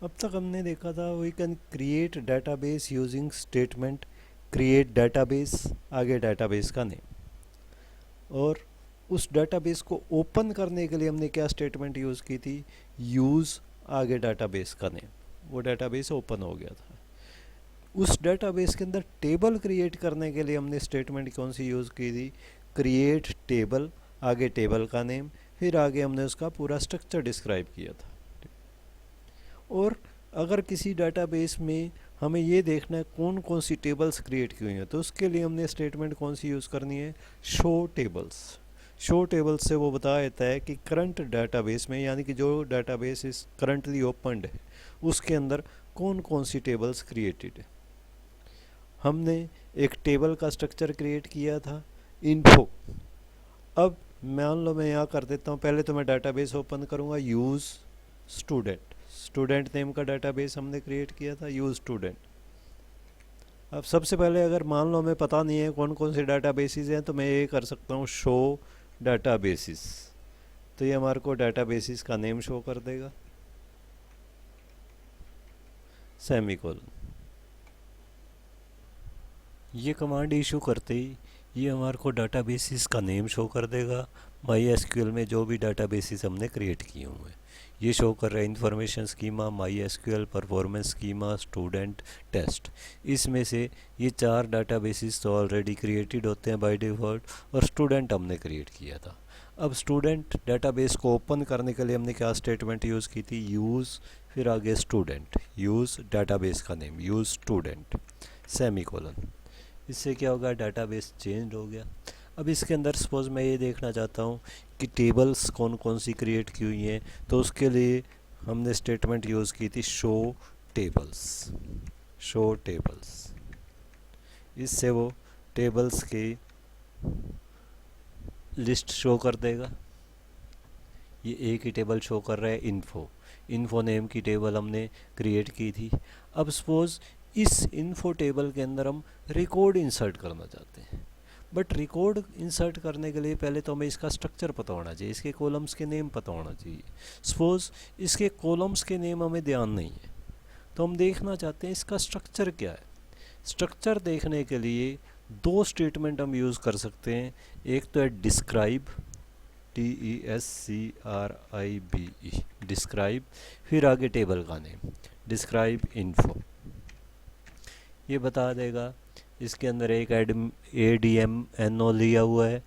अब तक हमने देखा था we can create database using statement create database, आगे डाटाबेस का नेम, और उस डाटाबेस को ओपन करने के लिए हमने क्या स्टेटमेंट यूज़ की थी, यूज़, आगे डाटाबेस का नेम। वो डाटाबेस ओपन हो गया था। उस डाटाबेस के अंदर टेबल क्रिएट करने के लिए हमने स्टेटमेंट कौन सी यूज़ की थी, क्रिएट टेबल, आगे टेबल का नेम, फिर आगे हमने उसका पूरा स्ट्रक्चर डिस्क्राइब किया था। और अगर किसी डाटाबेस में हमें ये देखना है कौन कौन सी टेबल्स क्रिएट की हुई हैं, तो उसके लिए हमने स्टेटमेंट कौन सी यूज़ करनी है, शो टेबल्स। शो टेबल्स से वो बता देता है कि करंट डाटाबेस में, यानी कि जो डाटाबेस इस करंटली ओपनड है उसके अंदर कौन कौन सी टेबल्स क्रिएटेड है। हमने एक टेबल का स्ट्रक्चर क्रिएट किया था, इन्फो। अब मान लो मैं यहाँ कर देता हूँ, पहले तो मैं डाटाबेस ओपन करूँगा, यूज़ स्टूडेंट, स्टूडेंट नेम का डाटाबेस हमने क्रिएट किया था, यूज़ स्टूडेंट। अब सबसे पहले अगर मान लो हमें पता नहीं है कौन कौन से डाटाबेसेस हैं, तो मैं ये कर सकता हूँ शो डाटाबेसेस। तो ये हमारे को डाटाबेसेस का नेम शो कर देगा, सेमीकोलन। ये कमांड इशू करते ही ये हमारे को डाटाबेसेस का नेम शो कर देगा। माई एसक्यूएल में जो भी डाटाबेसेस हमने क्रिएट किए हुए हैं ये शो कर रहा है, information schema, my SQL, performance schema, student, test. इसमें से ये 4 डाटाबेसेस तो ऑलरेडी क्रिएटेड होते हैं बाय डिफ़ॉल्ट, और स्टूडेंट हमने क्रिएट किया था। अब स्टूडेंट डाटाबेस को ओपन करने के लिए हमने क्या स्टेटमेंट यूज़ की थी, यूज़, फिर आगे स्टूडेंट, यूज़ डाटाबेस का नेम, यूज़ स्टूडेंट, सेमीकोलन। इससे क्या होगा, डाटाबेस चेंज हो गया। अब इसके अंदर सपोज़ मैं ये देखना चाहता हूँ कि टेबल्स कौन कौन सी क्रिएट की हुई हैं, तो उसके लिए हमने स्टेटमेंट यूज़ की थी शो टेबल्स, शो टेबल्स। इससे वो टेबल्स की लिस्ट शो कर देगा। ये एक ही टेबल शो कर रहा है, इन्फो, इन्फो नेम की टेबल हमने क्रिएट की थी। अब सपोज़ इस इन्फो टेबल के अंदर हम रिकॉर्ड इंसर्ट करना चाहते हैं, बट रिकॉर्ड इंसर्ट करने के लिए पहले तो हमें इसका स्ट्रक्चर पता होना चाहिए, इसके कॉलम्स के नेम पता होना चाहिए। सपोज़ इसके कॉलम्स के नेम हमें ध्यान नहीं है, तो हम देखना चाहते हैं इसका स्ट्रक्चर क्या है। स्ट्रक्चर देखने के लिए 2 स्टेटमेंट हम यूज़ कर सकते हैं। एक तो है डिस्क्राइब, DESCRIBE, डिस्क्राइब, फिर आगे टेबल का नेम, डिस्क्राइब इन्फो। ये बता देगा। इसके अंदर एक ADMNO लिया हुआ है,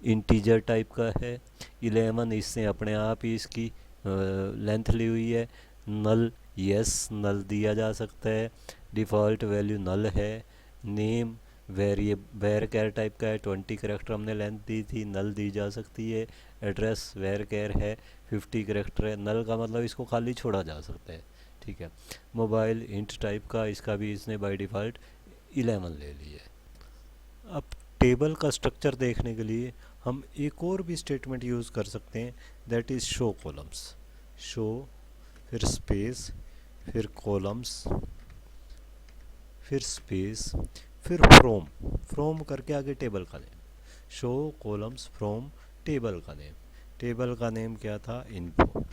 इंटीजर टाइप का है। 11 इससे अपने आप ही इसकी लेंथ ली हुई है। नल, यस, नल दिया जा सकता है। डिफ़ॉल्ट वैल्यू नल है। नेम वेर कैर टाइप का है, 20 करेक्टर हमने लेंथ दी थी, नल दी जा सकती है। एड्रेस वेर कैर है, 50 करेक्टर है, नल का मतलब इसको खाली छोड़ा जा सकता है, ठीक है। मोबाइल इंट टाइप का, इसका भी इसने बाय डिफ़ॉल्ट 11 ले लिया है। अब टेबल का स्ट्रक्चर देखने के लिए हम एक और भी स्टेटमेंट यूज़ कर सकते हैं, that is show columns. Show, फिर स्पेस, फिर कॉलम्स, फिर स्पेस, फिर फ्रॉम, फ्रॉम करके आगे टेबल का name, show columns from table का नेम। टेबल का नेम क्या था, इन्फो।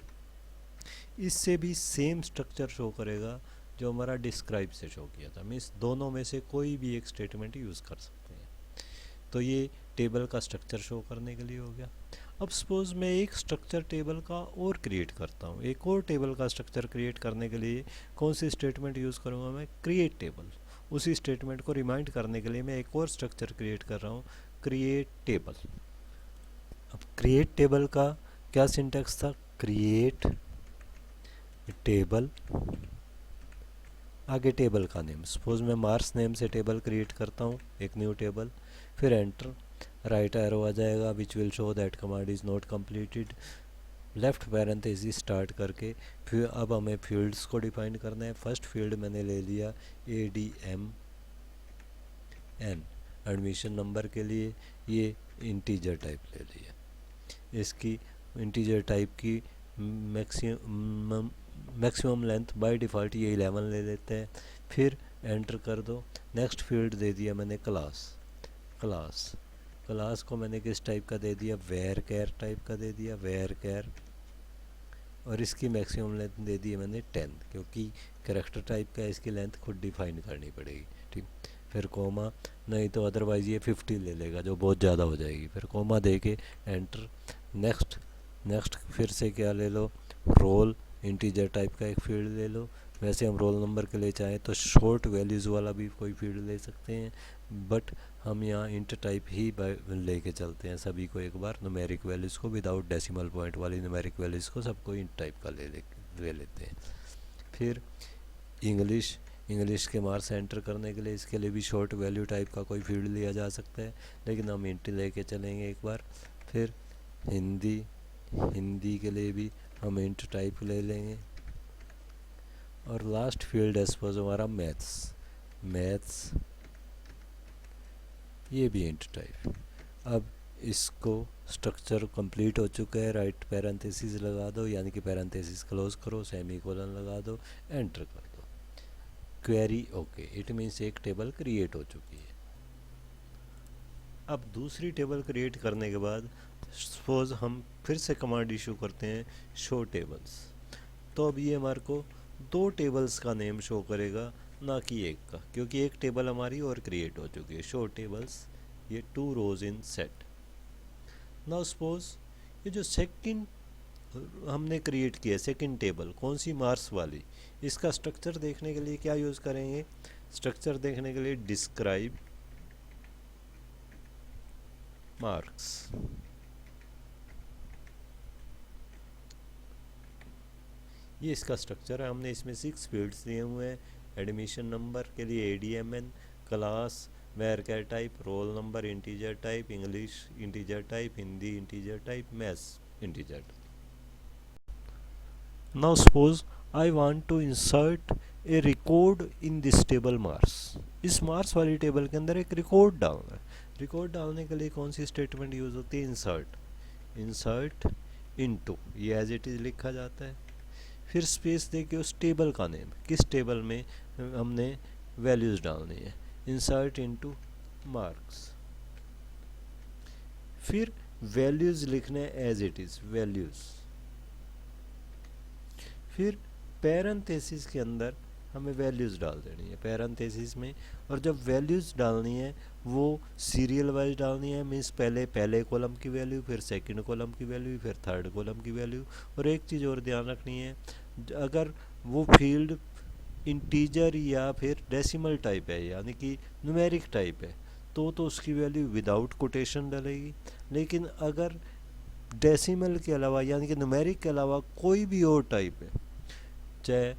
इससे भी सेम स्ट्रक्चर शो करेगा जो हमारा डिस्क्राइब से शो किया था। मीन्स दोनों में से कोई भी एक स्टेटमेंट यूज़ कर सकते हैं। तो ये टेबल का स्ट्रक्चर शो करने के लिए हो गया। अब सपोज़ मैं एक स्ट्रक्चर टेबल का और क्रिएट करता हूँ, एक और टेबल का स्ट्रक्चर क्रिएट करने के लिए कौन सी स्टेटमेंट यूज़ करूँगा मैं, क्रिएट टेबल। उसी स्टेटमेंट को रिमाइंड करने के लिए मैं एक और स्ट्रक्चर क्रिएट कर रहा हूँ, क्रिएट टेबल। अब क्रिएट टेबल का क्या सिंटैक्स था, क्रिएट टेबल, आगे टेबल का नेम। सपोज मैं मार्क्स नेम से टेबल क्रिएट करता हूँ, एक न्यू टेबल, फिर एंटर, राइट एरो आ जाएगा which will show that command is not completed, left parenthesis start करके। फिर अब हमें फील्ड्स को डिफाइन करना है। फर्स्ट फील्ड मैंने ले लिया ADMN, एडमिशन नंबर के लिए ये इंटीजर टाइप ले लिया। इसकी इंटीजर टाइप की मैक्सिमम लेंथ बाय डिफ़ॉल्ट ये 11 ले लेते हैं। फिर एंटर कर दो। नेक्स्ट फील्ड दे दिया मैंने क्लास, क्लास, क्लास को मैंने किस टाइप का दे दिया, वेर कैर टाइप का दे दिया, वेर कैर, और इसकी मैक्सिमम लेंथ दे दी है मैंने 10, क्योंकि कैरेक्टर टाइप का इसकी लेंथ खुद डिफाइन करनी पड़ेगी। ठीक, फिर कोमा, नहीं तो अदरवाइज ये 50 ले लेगा जो बहुत ज़्यादा हो जाएगी। फिर कोमा दे के एंटर। नेक्स्ट, नेक्स्ट फिर से क्या ले लो, रोल, इंटीजर टाइप का एक फील्ड ले लो। वैसे हम रोल नंबर के लिए चाहें तो शॉर्ट वैल्यूज़ वाला भी कोई फील्ड ले सकते हैं, बट हम यहाँ इंट टाइप ही लेके चलते हैं सभी को एक बार। न्यूमेरिक वैल्यूज़ को विदाउट डेसिमल पॉइंट वाली न्यूमेरिक वैल्यूज़ को सबको इंट टाइप का ले लेते हैं। फिर इंग्लिश, इंग्लिश के मार्क्स एंटर करने के लिए इसके लिए भी शॉर्ट वैल्यू टाइप का कोई फील्ड लिया जा सकता है, लेकिन हम इंट लेके चलेंगे एक बार। फिर हिंदी, हिंदी के लिए भी हम इंट टाइप ले लेंगे। और लास्ट फील्ड है सपोज हमारा मैथ्स, मैथ्स ये भी इंट टाइप। अब इसको स्ट्रक्चर कंप्लीट हो चुका है, राइट पैरेंथेसिस लगा दो, यानी कि पैरेंथेसिस क्लोज करो, सेमीकोलन लगा दो, एंटर कर दो, क्वेरी ओके। इट मीन्स एक टेबल क्रिएट हो चुकी है। अब दूसरी टेबल क्रिएट करने के बाद सपोज हम फिर से कमांड इशू करते हैं शो टेबल्स, तो अब ये हमारे को 2 टेबल्स का नेम शो करेगा, ना कि एक का, क्योंकि एक टेबल हमारी और क्रिएट हो चुकी है। शो टेबल्स, ये 2 रोज इन सेट। नाउ सपोज ये जो सेकंड हमने क्रिएट किया, सेकंड टेबल कौन सी, मार्क्स वाली, इसका स्ट्रक्चर देखने के लिए क्या यूज़ करेंगे, स्ट्रक्चर देखने के लिए डिस्क्राइब मार्क्स। ये इसका स्ट्रक्चर है। हमने इसमें 6 फील्ड्स दिए हुए हैं। एडमिशन नंबर के लिए ADMN, class, where type, roll number integer type, English integer type, Hindi integer type, maths integer type. Now suppose I want to insert a record in this table marks. इस marks वाली table के अंदर एक record डालना है। Record डालने के लिए कौन सी स्टेटमेंट यूज़ होती है, इंसर्ट, इंसर्ट इनटू, ये एज इट इज़ लिखा जाता है। फिर स्पेस दे के उस टेबल का नेम, किस टेबल में हमने वैल्यूज़ डालनी है, इंसर्ट इनटू मार्क्स। फिर वैल्यूज़ लिखने एज इट इज़, वैल्यूज़। फिर पैरेंथेसिस के अंदर हमें वैल्यूज़ डाल देनी है पैरेंथेसिस में। और जब वैल्यूज़ डालनी है वो सीरियल वाइज डालनी है, मीन्स पहले कॉलम की वैल्यू, फिर सेकंड कॉलम की वैल्यू, फिर थर्ड कॉलम की वैल्यू। और एक चीज़ और ध्यान रखनी है, अगर वो फील्ड इंटीजर या फिर डेसिमल टाइप है, यानी कि न्यूमेरिक टाइप है, तो उसकी वैल्यू विदाउट कोटेशन डलेगी। लेकिन अगर डेसिमल के अलावा यानी कि न्यूमेरिक के अलावा कोई भी और टाइप है, चाहे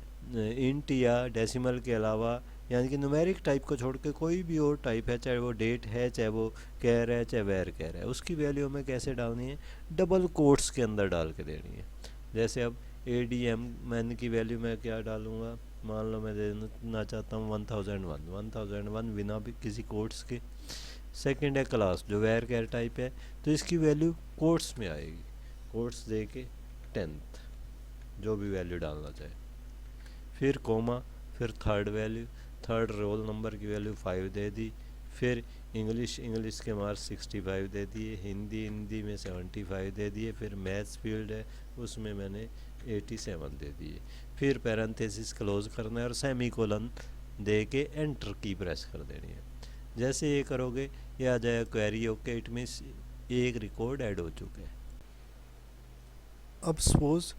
इंट या डेसिमल के अलावा, यानी कि न्यूमेरिक टाइप को छोड़ के कोई भी और टाइप है, चाहे वो डेट है, चाहे वो कैर है, चाहे वेर कैर है, उसकी वैल्यू हमें कैसे डालनी है, डबल कोट्स के अंदर डाल के देनी है। जैसे अब ADMN की वैल्यू मैं क्या डालूँगा, मान लो मैं देना चाहता हूँ 1001 बिना भी किसी कोट्स के। सेकंड है क्लास, जो वेर कैर टाइप है, तो इसकी वैल्यू कोट्स में आएगी, कोट्स दे के 10th, जो भी वैल्यू डालना चाहे। फिर कोमा, फिर third value, third roll number की वैल्यू 5 दे दी। फिर इंग्लिश के मार्क्स 65 दे दिए, हिंदी में 75 दे दिए। फिर मैथ्स फील्ड है, उसमें मैंने 87 दे दिए। फिर पैरेंथेसिस क्लोज करना है और सेमीकोलन दे के एंटर की प्रेस कर देनी है। जैसे ये करोगे ये आ जाएगा क्वेरी ओके, इट मीन्स एक रिकॉर्ड ऐड हो चुका है। अब सपोज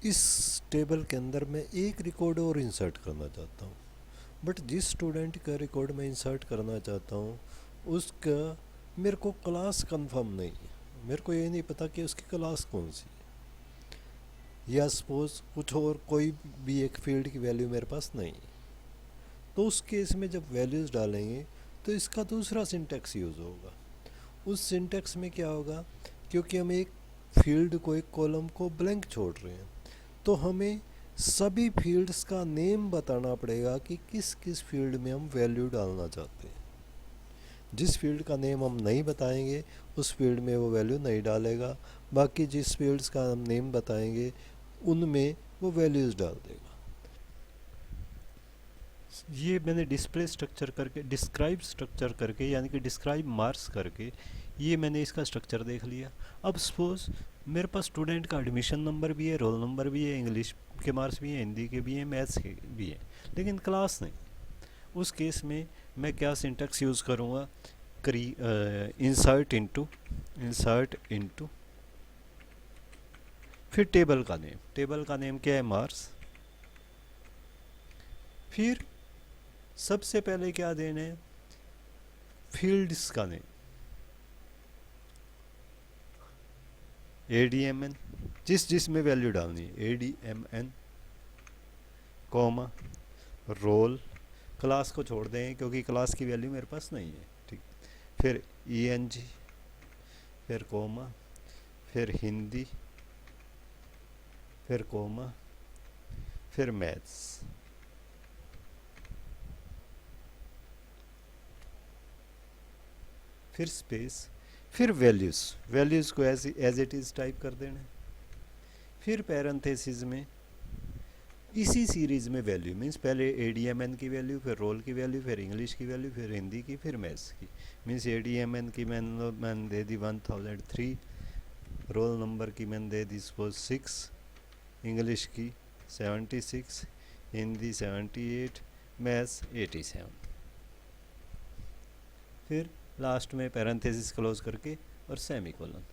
इस टेबल के अंदर मैं एक रिकॉर्ड और इंसर्ट करना चाहता हूँ, बट जिस स्टूडेंट का रिकॉर्ड मैं इंसर्ट करना चाहता हूँ उसका मेरे को क्लास कंफर्म नहीं है, मेरे को ये नहीं पता कि उसकी क्लास कौन सी है, या सपोज कुछ और कोई भी एक फील्ड की वैल्यू मेरे पास नहीं है, तो उस केस में जब वैल्यूज़ डालेंगे तो इसका दूसरा सिंटेक्स यूज़ होगा। उस सिंटेक्स में क्या होगा, क्योंकि हम एक फील्ड को, एक कॉलम को ब्लैंक छोड़ रहे हैं, तो हमें सभी फील्ड्स का नेम बताना पड़ेगा कि किस किस फील्ड में हम वैल्यू डालना चाहते हैं। जिस फील्ड का नेम हम नहीं बताएंगे उस फील्ड में वो वैल्यू नहीं डालेगा, बाकी जिस फील्ड्स का हम नेम बताएंगे उनमें वो वैल्यूज़ डाल देगा। ये मैंने डिस्प्ले स्ट्रक्चर करके, डिस्क्राइब स्ट्रक्चर करके, यानी कि डिस्क्राइब मार्क्स करके, ये मैंने इसका स्ट्रक्चर देख लिया। अब सपोज मेरे पास स्टूडेंट का एडमिशन नंबर भी है, रोल नंबर भी है, इंग्लिश के मार्क्स भी हैं, हिंदी के भी हैं, मैथ्स के भी हैं, लेकिन क्लास नहीं। उस केस में मैं क्या सिंटैक्स यूज़ करूँगा, इंसर्ट इनटू फिर टेबल का नेम क्या है, मार्क्स। फिर सबसे पहले क्या देना है, फील्ड्स का नेम, ADMN, जिस में वैल्यू डालनी है, ADMN, कॉमा, रोल, क्लास को छोड़ दें क्योंकि क्लास की वैल्यू मेरे पास नहीं है, ठीक। फिर ENG, फिर कॉमा, फिर हिंदी, फिर कॉमा, फिर मैथ्स, फिर स्पेस, फिर वैल्यूज़ को एज इट इज़ टाइप कर देना। फिर पैरेंथेसिस में इसी सीरीज़ में वैल्यू मीन्स पहले ADMN की वैल्यू, फिर रोल की वैल्यू, फिर इंग्लिश की वैल्यू, फिर हिंदी की, फिर मैथ्स की। मीन्स ADMN की मैंने दे दी 1003, रोल नंबर की मैंने दे दी सपोज 6, इंग्लिश की 76, हिंदी 78, मैथ्स 87। फिर लास्ट में पैरेंथेसिस क्लोज करके और सेमीकोलन।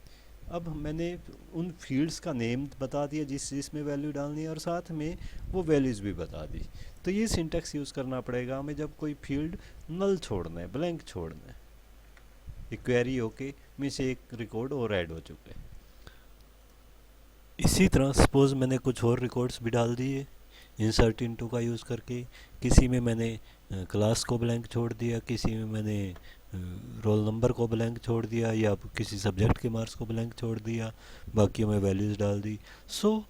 अब मैंने उन फील्ड्स का नेम बता दिया जिसमें वैल्यू डालनी है, और साथ में वो वैल्यूज़ भी बता दी। तो ये सिंटैक्स यूज़ करना पड़ेगा हमें जब कोई फील्ड नल छोड़ना है, ब्लैंक छोड़ना है। ये क्वेरी होके मीन्स एक रिकॉर्ड और ऐड हो चुके हैं। इसी तरह सपोज मैंने कुछ और रिकॉर्ड्स भी डाल दिए इंसर्ट इनटू का यूज़ करके। किसी में मैंने क्लास को ब्लैंक छोड़ दिया, किसी में मैंने रोल नंबर को ब्लैंक छोड़ दिया, या किसी सब्जेक्ट के मार्क्स को ब्लैंक छोड़ दिया, बाकी में वैल्यूज़ डाल दी। सो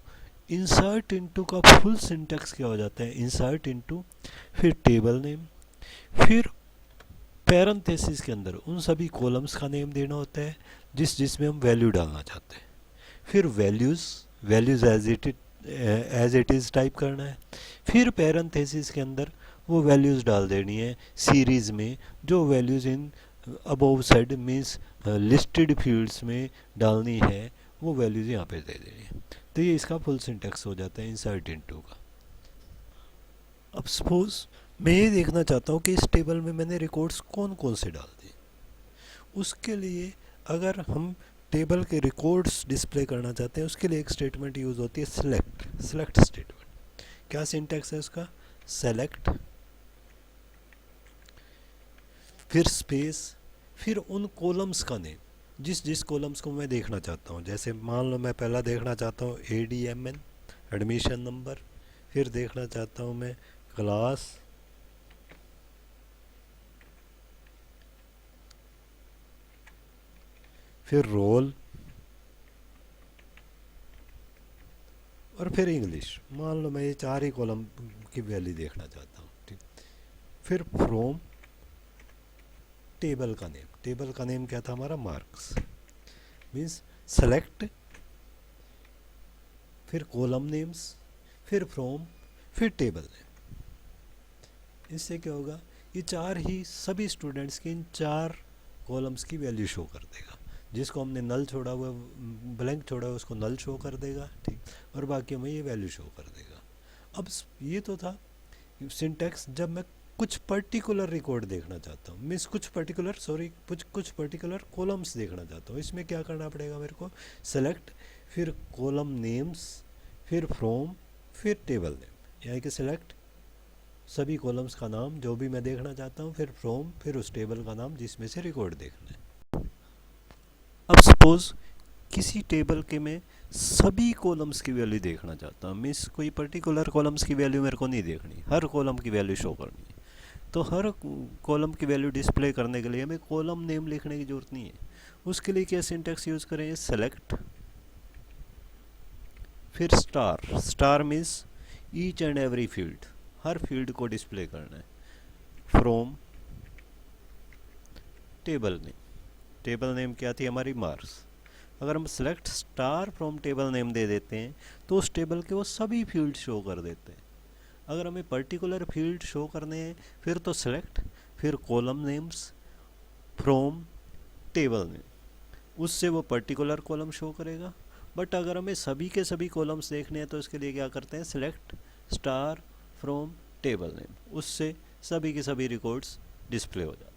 इंसर्ट इनटू का फुल सिंटैक्स क्या हो जाता है, इंसर्ट इनटू, फिर टेबल नेम, फिर पैरेंथेसिस के अंदर उन सभी कॉलम्स का नेम देना होता है जिसमें हम वैल्यू डालना चाहते हैं। फिर values as it is type करना है। फिर पैरेंथेसिस के अंदर वो वैल्यूज़ डाल देनी है सीरीज़ में, जो वैल्यूज़ इन above side means listed fields में डालनी है, वो वैल्यूज़ यहाँ पे दे देनी है। तो ये इसका फुल सिंटैक्स हो जाता है इंसर्ट इनटू का। अब सपोज मैं ये देखना चाहता हूँ कि इस टेबल में मैंने रिकॉर्ड्स कौन कौन से डाल दिए। उसके लिए अगर हम टेबल के रिकॉर्ड्स डिस्प्ले करना चाहते हैं, उसके लिए एक स्टेटमेंट यूज़ होती है सेलेक्ट स्टेटमेंट। क्या सिंटैक्स है उसका, सेलेक्ट, फिर स्पेस, फिर उन कॉलम्स का नेम जिस कॉलम्स को मैं देखना चाहता हूँ। जैसे मान लो मैं पहला देखना चाहता हूँ ADMN, एडमिशन नंबर, फिर देखना चाहता हूँ मैं क्लास, फिर रोल, और फिर इंग्लिश। मान लो मैं ये 4 ही कॉलम की वैल्यू देखना चाहता हूँ, ठीक। फिर फ्रॉम, टेबल का नेम क्या था हमारा, मार्क्स। मीन्स सेलेक्ट, फिर कॉलम नेम्स, फिर फ्रॉम, फिर टेबल नेम। इससे क्या होगा, ये 4 ही सभी स्टूडेंट्स की इन 4 कॉलम्स की वैल्यू शो कर देगा। जिसको हमने नल छोड़ा हुआ, ब्लैंक छोड़ा हुआ, उसको नल शो कर देगा, ठीक, और बाकी में ये वैल्यू शो कर देगा। अब ये तो था सिंटैक्स जब मैं कुछ पर्टिकुलर रिकॉर्ड देखना चाहता हूँ, मीन्स कुछ पर्टिकुलर कॉलम्स देखना चाहता हूँ। इसमें क्या करना पड़ेगा मेरे को, सेलेक्ट, फिर कॉलम नेम्स, फिर फ्रॉम, फिर टेबल नेम। यानी कि सेलेक्ट सभी कॉलम्स का नाम जो भी मैं देखना चाहता हूँ, फिर फ्रॉम, फिर उस टेबल का नाम जिसमें से रिकॉर्ड देखना है। अब सपोज किसी टेबल के मैं सभी कॉलम्स की वैल्यू देखना चाहता हूँ, मीन्स कोई पर्टिकुलर कॉलम्स की वैल्यू मेरे को नहीं देखनी, हर कॉलम की वैल्यू शो करनी है। तो हर कॉलम की वैल्यू डिस्प्ले करने के लिए हमें कॉलम नेम लिखने की ज़रूरत नहीं है। उसके लिए क्या सिंटैक्स यूज़ करें, सेलेक्ट, फिर star means each and every field, her field को डिस्प्ले करना है। फ्रॉम, टेबल नेम क्या थी हमारी, मार्क्स। अगर हम select star from table name दे देते हैं तो उस टेबल के वो सभी फील्ड शो कर देते हैं। अगर हमें पर्टिकुलर फील्ड शो करने हैं फिर तो सेलेक्ट, फिर column names, from, table name, उससे वो पर्टिकुलर कॉलम शो करेगा। बट अगर हमें सभी के सभी कॉलम्स देखने हैं तो इसके लिए क्या करते हैं, select star from table name, उससे सभी के सभी रिकॉर्ड्स डिस्प्ले हो जाते हैं।